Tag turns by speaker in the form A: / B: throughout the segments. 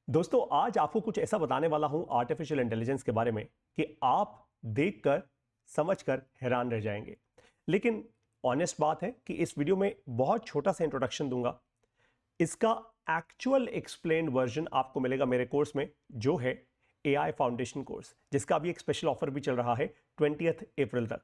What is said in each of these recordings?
A: दोस्तों आज आपको कुछ ऐसा बताने वाला हूं आर्टिफिशियल इंटेलिजेंस के बारे में कि आप देखकर समझकर हैरान रह जाएंगे। लेकिन ऑनेस्ट बात है कि इस वीडियो में बहुत छोटा सा इंट्रोडक्शन दूंगा। इसका एक्चुअल एक्सप्लेन्ड वर्जन आपको मिलेगा मेरे कोर्स में, जो है एआई फाउंडेशन कोर्स, जिसका अभी एक स्पेशल ऑफर भी चल रहा है 20 अप्रैल तक।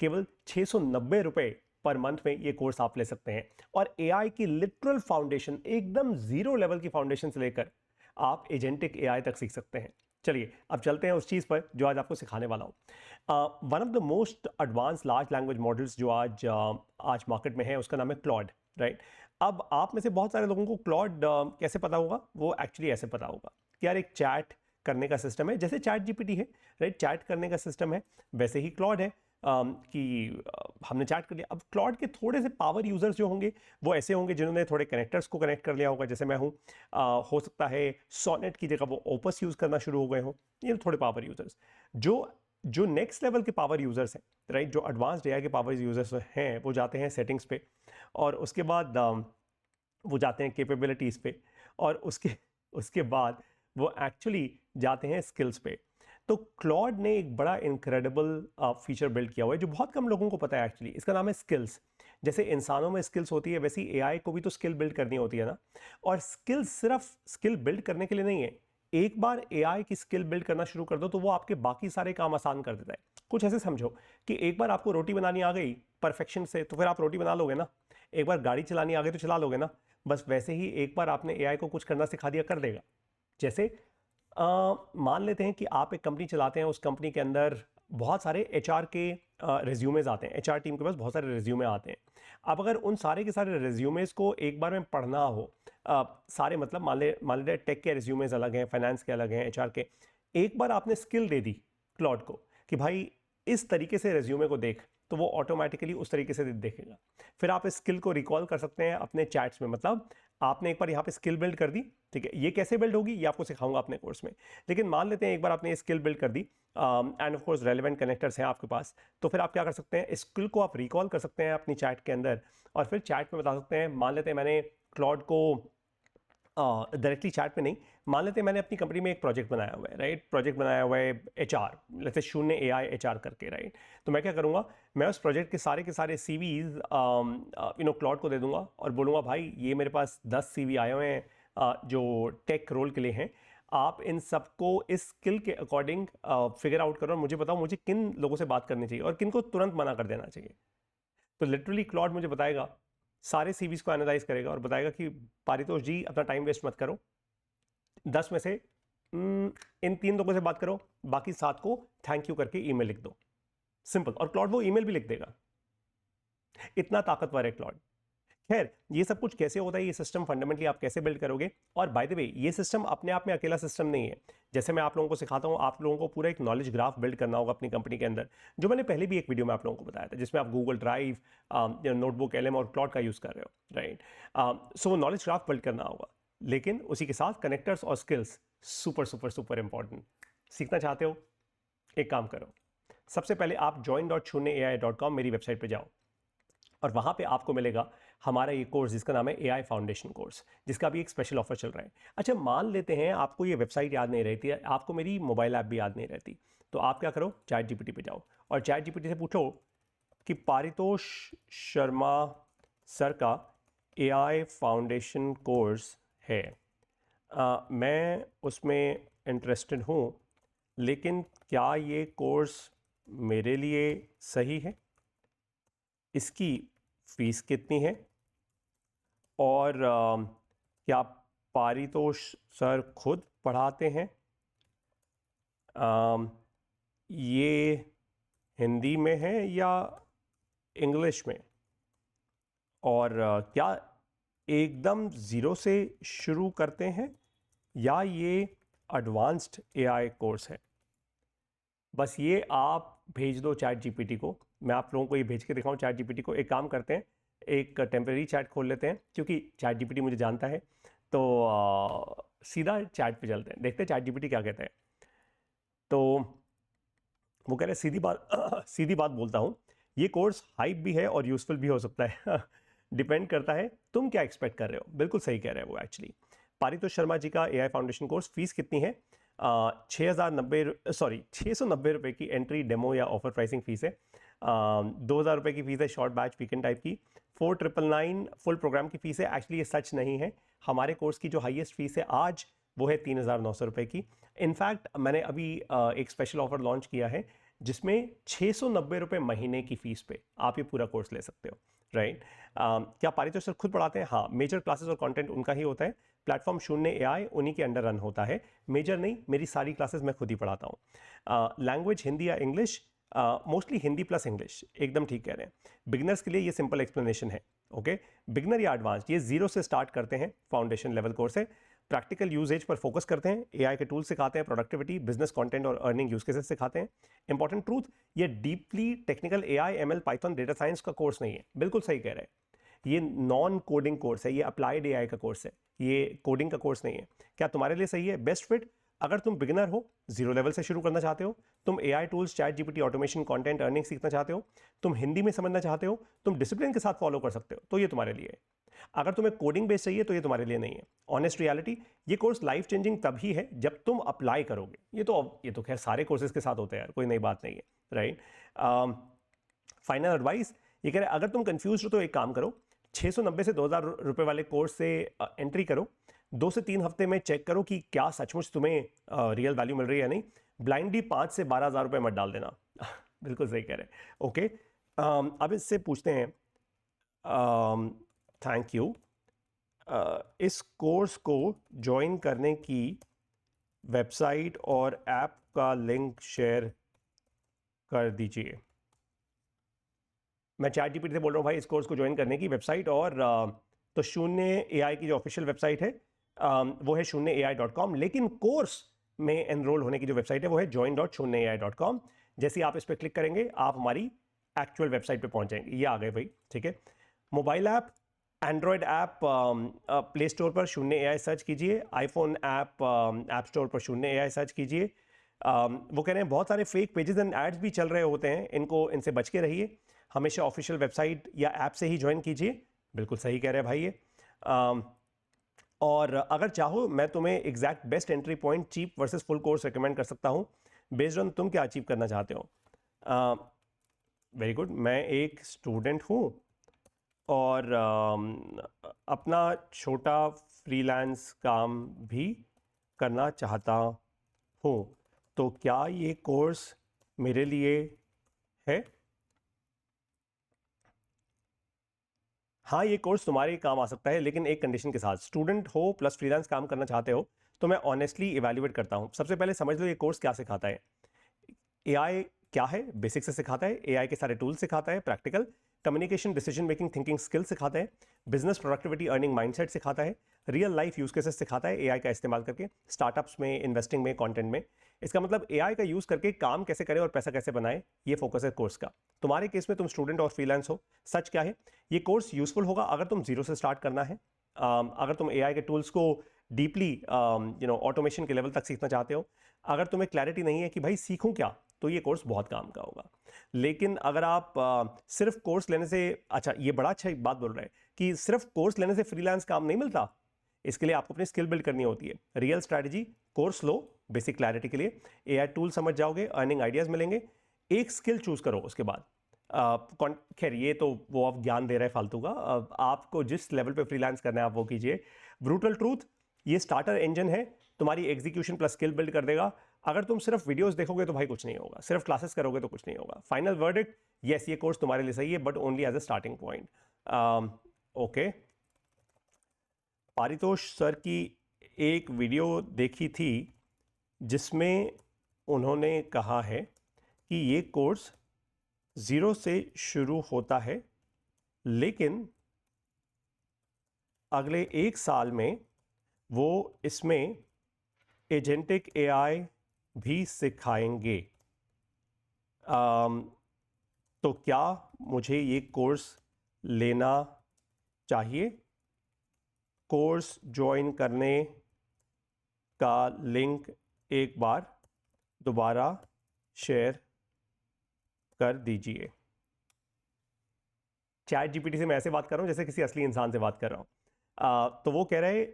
A: केवल 690 रुपए पर मंथ में ये कोर्स आप ले सकते हैं और एआई की लिटरल फाउंडेशन, एकदम जीरो लेवल की फाउंडेशन से लेकर आप एजेंटिक एआई तक सीख सकते हैं। चलिए अब चलते हैं उस चीज़ पर जो आज आपको सिखाने वाला हूं। One of the most advance large language models जो आज मार्केट में है, उसका नाम है क्लॉड, राइट। अब आप में से बहुत सारे लोगों को क्लॉड कैसे पता होगा? वो एक्चुअली ऐसे पता होगा कि यार एक चैट करने का सिस्टम है, जैसे चैट जीपीटी है, राइट। चैट करने का सिस्टम है, वैसे ही क्लॉड है कि हमने चैट कर लिया। अब क्लॉड के थोड़े से पावर यूजर्स जो होंगे वो ऐसे होंगे जिन्होंने थोड़े कनेक्टर्स को कनेक्ट कर लिया होगा, जैसे मैं हूँ। हो सकता है सोनेट की जगह वो ओपस यूज़ करना शुरू हो गए हों, ये थोड़े पावर यूजर्स। जो जो नेक्स्ट लेवल के पावर यूजर्स हैं, राइट, जो एडवांस्ड एआई के पावर यूजर्स हैं, वो जाते हैं सेटिंग्स पे और उसके बाद वो जाते हैं कैपेबिलिटीज़ पे और उसके उसके बाद वो एक्चुअली जाते हैं स्किल्स पे। तो क्लॉड ने एक बड़ा इनक्रेडिबल फीचर बिल्ड किया हुआ है जो बहुत कम लोगों को पता है एक्चुअली। इसका नाम है स्किल्स। जैसे इंसानों में स्किल्स होती है, वैसे ही एआई को भी तो स्किल बिल्ड करनी होती है ना। और स्किल सिर्फ स्किल बिल्ड करने के लिए नहीं है। एक बार एआई की स्किल बिल्ड करना शुरू कर दो तो वो आपके बाकी सारे काम आसान कर देता है। कुछ ऐसे समझो कि एक बार आपको रोटी बनानी आ गई परफेक्शन से, तो फिर आप रोटी बना लोगे ना। एक बार गाड़ी चलानी आ गई तो चला लोगे ना। बस वैसे ही एक बार आपने एआई को कुछ करना सिखा दिया, कर देगा। जैसे मान लेते हैं कि आप एक कंपनी चलाते हैं, उस कंपनी के अंदर बहुत सारे एचआर के रिज्यूमेज आते हैं, एचआर टीम के पास बहुत सारे रिज्यूमे आते हैं। अब अगर उन सारे के सारे रिज्यूमेज को एक बार में पढ़ना हो, सारे मतलब मान ले टेक के रिज्यूमेज अलग हैं, फाइनेंस के अलग हैं, एचआर के, एक बार आपने स्किल दे दी क्लॉड को कि भाई इस तरीके से रिज्यूमे को देख, तो वो ऑटोमेटिकली उस तरीके से देखेगा। फिर आप इस स्किल को रिकॉल कर सकते हैं अपने चैट्स में। मतलब आपने एक बार यहाँ पे स्किल बिल्ड कर दी, ठीक है, ये कैसे बिल्ड होगी ये आपको सिखाऊंगा अपने कोर्स में। लेकिन मान लेते हैं एक बार आपने ये स्किल बिल्ड कर दी and of course relevant connectors हैं आपके पास, तो फिर आप क्या कर सकते हैं, इस स्किल को आप रिकॉल कर सकते हैं अपनी चैट के अंदर और फिर चैट में बता सकते हैं। मान लेते हैं मैंने क्लॉड को डायरेक्टली चैट पे नहीं, मान लेते हैं मैंने अपनी कंपनी में एक प्रोजेक्ट बनाया हुआ है, राइट। प्रोजेक्ट बनाया हुआ है एचआर, जैसे 0 AI एचआर करके, राइट। तो मैं क्या करूँगा, मैं उस प्रोजेक्ट के सारे सीवीज क्लॉड को दे दूंगा और बोलूँगा भाई ये मेरे पास 10 CV आए हुए हैं जो टेक रोल के लिए हैं। आप इन सबको इस स्किल के अकॉर्डिंग फिगर आउट करो और मुझे बताओ मुझे किन लोगों से बात करनी चाहिए और किन को तुरंत मना कर देना चाहिए। तो लिटरली क्लॉड मुझे बताएगा, सारे सीवीज को एनालाइज करेगा और बताएगा कि पारितोष जी अपना टाइम वेस्ट मत करो, 10 में से इन 3 लोगों से बात करो, बाकी 7 को थैंक यू करके ईमेल लिख दो। सिंपल। और क्लॉड वो ईमेल भी लिख देगा। इतना ताकतवर है क्लॉड। खैर, ये सब कुछ कैसे होता है, ये सिस्टम फंडामेंटली आप कैसे बिल्ड करोगे। और बाय द वे, ये सिस्टम अपने आप में अकेला सिस्टम नहीं है। जैसे मैं आप लोगों को सिखाता हूं, आप लोगों को पूरा एक नॉलेज ग्राफ बिल्ड करना होगा अपनी कंपनी के अंदर, जो मैंने पहले भी एक वीडियो में आप लोगों को बताया था, जिसमें आप गूगल ड्राइव, नोटबुक, LM और क्लॉड का यूज कर रहे हो, राइट। सो नॉलेज ग्राफ बिल्ड करना होगा, लेकिन उसी के साथ कनेक्टर्स और skills super super super important. सीखना चाहते हो, एक काम करो, सबसे पहले आप join.shunyaai.com मेरी वेबसाइट पे जाओ और वहाँ पे आपको मिलेगा हमारा ये कोर्स जिसका नाम है एआई फाउंडेशन कोर्स, जिसका अभी एक स्पेशल ऑफर चल रहा है। अच्छा, मान लेते हैं आपको ये वेबसाइट याद नहीं रहती है, आपको मेरी मोबाइल ऐप भी याद नहीं रहती, तो आप क्या करो, चैट जीपीटी पे जाओ और चैट जीपीटी से पूछो कि पारितोष शर्मा सर का एआई फाउंडेशन कोर्स है, मैं उसमें इंटरेस्टेड हूँ, लेकिन क्या ये कोर्स मेरे लिए सही है, इसकी फीस कितनी है और क्या पारितोष सर खुद पढ़ाते हैं, ये हिंदी में है या इंग्लिश में, और क्या एकदम ज़ीरो से शुरू करते हैं या ये एडवांस्ड एआई कोर्स है। बस ये आप भेज दो चैट जीपीटी को। मैं आप लोगों को ये भेज के दिखाऊं चैट जीपीटी को। एक काम करते हैं, एक टेम्परेरी चैट खोल लेते हैं, क्योंकि चैट जीपीटी मुझे जानता है, तो सीधा चैट पे चलते हैं, देखते हैं चैट जीपीटी क्या कहता है। तो वो कह रहे हैं सीधी बात सीधी बात बोलता हूँ, ये कोर्स हाइप भी है और यूजफुल भी हो सकता है डिपेंड करता है तुम क्या एक्सपेक्ट कर रहे हो। बिल्कुल सही कह रहे हो वो एक्चुअली। पारितोष शर्मा जी का AI फाउंडेशन कोर्स, फीस कितनी है? 690 रुपये की एंट्री, डेमो या ऑफर प्राइसिंग फीस है। 2000 रुपये की फीस है शॉर्ट बैच वीकेंड टाइप की। 4999 फुल प्रोग्राम की फीस है। एक्चुअली ये सच नहीं है, हमारे कोर्स की जो हाईएस्ट फीस है आज वो है 3900 रुपये की। इनफैक्ट मैंने अभी एक स्पेशल ऑफर लॉन्च किया है जिसमें 690 रुपये महीने की फीस पे आप ये पूरा कोर्स ले सकते हो, राइट? क्या पारितोष सर खुद पढ़ाते हैं? हाँ, मेजर क्लासेस और कंटेंट उनका ही होता है। प्लेटफॉर्म शून्य AI उन्हीं के अंडर रन होता है। मेजर नहीं, मेरी सारी क्लासेस मैं खुद ही पढ़ाता हूँ। लैंग्वेज हिंदी या English? Mostly Hindi plus English, एकदम ठीक कह रहे हैं। बिगिनर्स के लिए ये सिंपल एक्सप्लेनेशन है, ओके? बिगिनर या एडवांस, ये 0 से स्टार्ट करते हैं, फाउंडेशन लेवल कोर्स है। प्रैक्टिकल यूजेज पर फोकस करते हैं, AI के टूल सिखाते हैं, प्रोडक्टिविटी, बिजनेस कंटेंट और अर्निंग यूज केसेस सिखाते हैं। इंपॉर्टेंट ट्रूथ, ये deeply technical AI, ML, Python, data science का कोर्स नहीं है। बिल्कुल सही कह रहे हैं, ये नॉन कोडिंग कोर्स है, ये अप्लाइड AI का कोर्स है, ये कोडिंग का कोर्स नहीं है। क्या तुम्हारे लिए सही है? बेस्ट फिट अगर तुम बिगिनर हो, 0 लेवल से शुरू करना चाहते हो, तुम AI tools, chat GPT, automation, content, earning सीखना चाहते हो, तुम हिंदी में समझना चाहते हो, तुम डिसिप्लिन के साथ फॉलो कर सकते हो, तो ये तुम्हारे लिए है। अगर तुम्हें कोडिंग बेस चाहिए तो ये तुम्हारे लिए नहीं है। ऑनेस्ट रियलिटी, ये कोर्स लाइफ चेंजिंग तभी है जब तुम अप्लाई करोगे। ये तो खैर सारे कोर्सेज के साथ होते हैं यार, कोई नई बात नहीं है, राइट? फाइनल एडवाइस, ये कह रहे अगर तुम कंफ्यूज हो तो एक काम करो, 690 से 2000 रुपये वाले कोर्स से एंट्री करो। 2 से 3 हफ्ते में चेक करो कि क्या सचमुच तुम्हें रियल वैल्यू मिल रही है या नहीं। ब्लाइंडली 5 से 12,000 रुपये मत डाल देना। बिल्कुल सही कह रहे हैं, ओके? अब इससे पूछते हैं, थैंक यू, इस कोर्स को ज्वाइन करने की वेबसाइट और ऐप का लिंक शेयर कर दीजिए। मैं चैट GPT से बोल रहा हूँ भाई, इस कोर्स को ज्वाइन करने की वेबसाइट और तो शून्य AI की जो ऑफिशियल वेबसाइट है वो है shunyaai.com, लेकिन कोर्स में एनरोल होने की जो वेबसाइट है वो है join.shunyaai.com। जैसे ही आप इस पर क्लिक करेंगे आप हमारी एक्चुअल वेबसाइट पे पहुंच जाएंगे। ये आ गए भाई, ठीक है? Mobile app, Android app play store पर शून्य AI सर्च कीजिए, आईफोन ऐप ऐप स्टोर पर शून्य AI सर्च कीजिए। वो कह रहे हैं बहुत सारे फेक पेजेस एंड एड्स भी चल रहे होते हैं, इनसे बच के रहिए, हमेशा ऑफिशियल वेबसाइट या ऐप से ही ज्वाइन कीजिए। बिल्कुल सही कह रहे हैं भाई ये। और अगर चाहो मैं तुम्हें exact best entry point, cheap versus full course recommend कर सकता हूँ बेस्ड ऑन तुम क्या अचीव करना चाहते हो। वेरी गुड, मैं एक स्टूडेंट हूँ और अपना छोटा फ्रीलांस काम भी करना चाहता हूँ, तो क्या ये कोर्स मेरे लिए है? हाँ, ये कोर्स तुम्हारे काम आ सकता है, लेकिन एक कंडीशन के साथ। स्टूडेंट हो प्लस फ्रीलांस काम करना चाहते हो तो मैं ऑनेस्टली इवैल्यूएट करता हूँ। सबसे पहले समझ लो ये कोर्स क्या सिखाता है। AI क्या है, बेसिक से सिखाता है। AI के सारे टूल्स सिखाता है, practical communication, decision making, thinking skill सिखाता है, बिजनेस प्रोडक्टिविटी, अर्निंग माइंडसेट सिखाता है, रियल लाइफ यूज केसेस सिखाता है AI का इस्तेमाल करके, स्टार्टअप्स में, इन्वेस्टिंग में, कंटेंट में। इसका मतलब AI का यूज करके काम कैसे करें और पैसा कैसे बनाए, ये फोकस है कोर्स का। तुम्हारे केस में तुम स्टूडेंट और फ्रीलांस हो। सच क्या है, ये कोर्स यूजफुल होगा अगर तुम 0 से स्टार्ट करना है, अगर तुम AI के टूल्स को डीपली ऑटोमेशन के लेवल तक सीखना चाहते हो, अगर तुम्हें क्लैरिटी नहीं है कि भाई सीखूं क्या, तो ये कोर्स बहुत काम का होगा। लेकिन अगर आप सिर्फ कोर्स लेने से, अच्छा ये बड़ा अच्छा एक बात बोल रहे हैं कि सिर्फ कोर्स लेने से फ्रीलांस काम नहीं मिलता, इसके लिए आपको अपनी स्किल बिल्ड करनी होती है। रियल स्ट्रैटेजी, कोर्स लो बेसिक क्लैरिटी के लिए, AI टूल समझ जाओगे, अर्निंग आइडियाज मिलेंगे, एक स्किल चूज करो उसके बाद। खैर ये तो वो आप ज्ञान दे रहे हैं फालतू का, आपको जिस लेवल पे फ्रीलांस करना है आप वो कीजिए। ब्रूटल ट्रूथ, ये स्टार्टर इंजन है, तुम्हारी एग्जीक्यूशन प्लस स्किल बिल्ड कर देगा। अगर तुम सिर्फ वीडियोस देखोगे तो भाई कुछ नहीं होगा, सिर्फ क्लासेस करोगे तो कुछ नहीं होगा। फाइनल वर्डिक्ट, यस ये कोर्स तुम्हारे लिए सही है, but only as a starting point. Okay, Paritosh sir की एक वीडियो देखी थी जिसमें उन्होंने कहा है कि ये कोर्स 0 से शुरू होता है, लेकिन अगले 1 साल में वो इसमें एजेंटिक AI भी सिखाएंगे। तो क्या मुझे ये कोर्स लेना चाहिए? कोर्स ज्वाइन करने का लिंक एक बार दोबारा शेयर कर दीजिए। चैट GPT से मैं ऐसे बात कर रहा हूँ जैसे किसी असली इंसान से बात कर रहा हूँ। तो वो कह रहे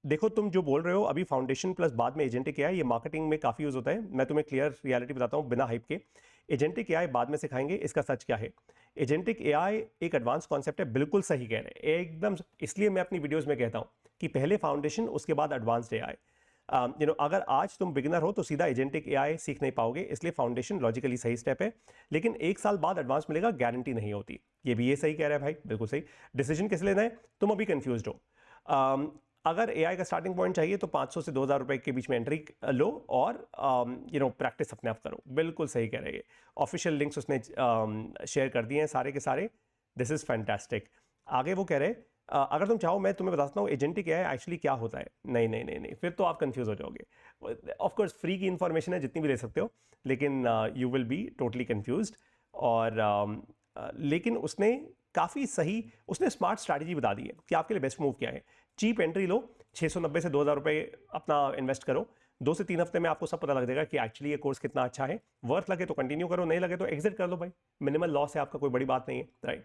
A: देखो तुम जो बोल रहे हो अभी फाउंडेशन प्लस बाद में एजेंटिक एआई, ये मार्केटिंग में काफ़ी यूज़ होता है। मैं तुम्हें क्लियर रियलिटी बताता हूँ बिना हाइप के। एजेंटिक एआई बाद में सिखाएंगे, इसका सच क्या है। एजेंटिक एआई एक एडवांस कॉन्सेप्ट है, बिल्कुल सही कह रहे हैं एकदम। इसलिए मैं अपनी वीडियोस में कहता हूँ कि पहले फाउंडेशन उसके बाद एडवांस्ड एआई। अगर आज तुम बिगिनर हो तो सीधा एजेंटिक एआई सीख नहीं पाओगे, इसलिए फाउंडेशन लॉजिकली सही स्टेप है। लेकिन एक साल बाद एडवांस मिलेगा, गारंटी नहीं होती। ये सही कह रहा है भाई, बिल्कुल सही। डिसीजन किस लेना है, तुम अभी कंफ्यूज हो। अगर एआई का स्टार्टिंग पॉइंट चाहिए तो 500 से 2000 रुपए के बीच में एंट्री लो और प्रैक्टिस अपने आप करो। बिल्कुल सही कह रहे हैं। ऑफिशियल लिंक्स उसने शेयर कर दिए हैं सारे के सारे। This is fantastic. आगे वो कह रहे हैं अगर तुम चाहो मैं तुम्हें बताता हूँ एजेंटिक एआई एक्चुअली क्या होता है। नहीं नहीं नहीं नहीं, फिर तो आप कंफ्यूज हो जाओगे। ऑफ कोर्स फ्री की इंफॉर्मेशन है, जितनी भी ले सकते हो, लेकिन you will be totally confused. और लेकिन उसने काफ़ी सही, उसने स्मार्ट स्ट्रैटेजी बता दी है कि आपके लिए बेस्ट मूव क्या है। चीप एंट्री लो, 690 से 2000 रुपये अपना इन्वेस्ट करो। 2 से 3 हफ्ते में आपको सब पता लग जाएगा कि एक्चुअली ये कोर्स कितना अच्छा है। वर्थ लगे तो कंटिन्यू करो, नहीं लगे तो एग्जिट कर लो भाई। मिनिमल लॉस है आपका, कोई बड़ी बात नहीं है, राइट।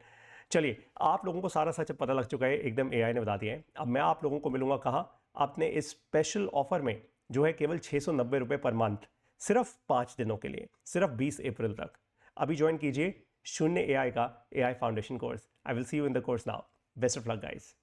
A: चलिए, आप लोगों को सारा सच पता लग चुका है, एकदम एआई ने बता दिया है। अब मैं आप लोगों को मिलूंगा कहाँ, अपने इस स्पेशल ऑफर में जो है केवल 690 रुपये पर मंथ, सिर्फ 5 दिनों के लिए, सिर्फ 20 अप्रैल तक। अभी ज्वाइन कीजिए शून्य एआई का AI foundation course. I will see you in the course now. Best of luck guys.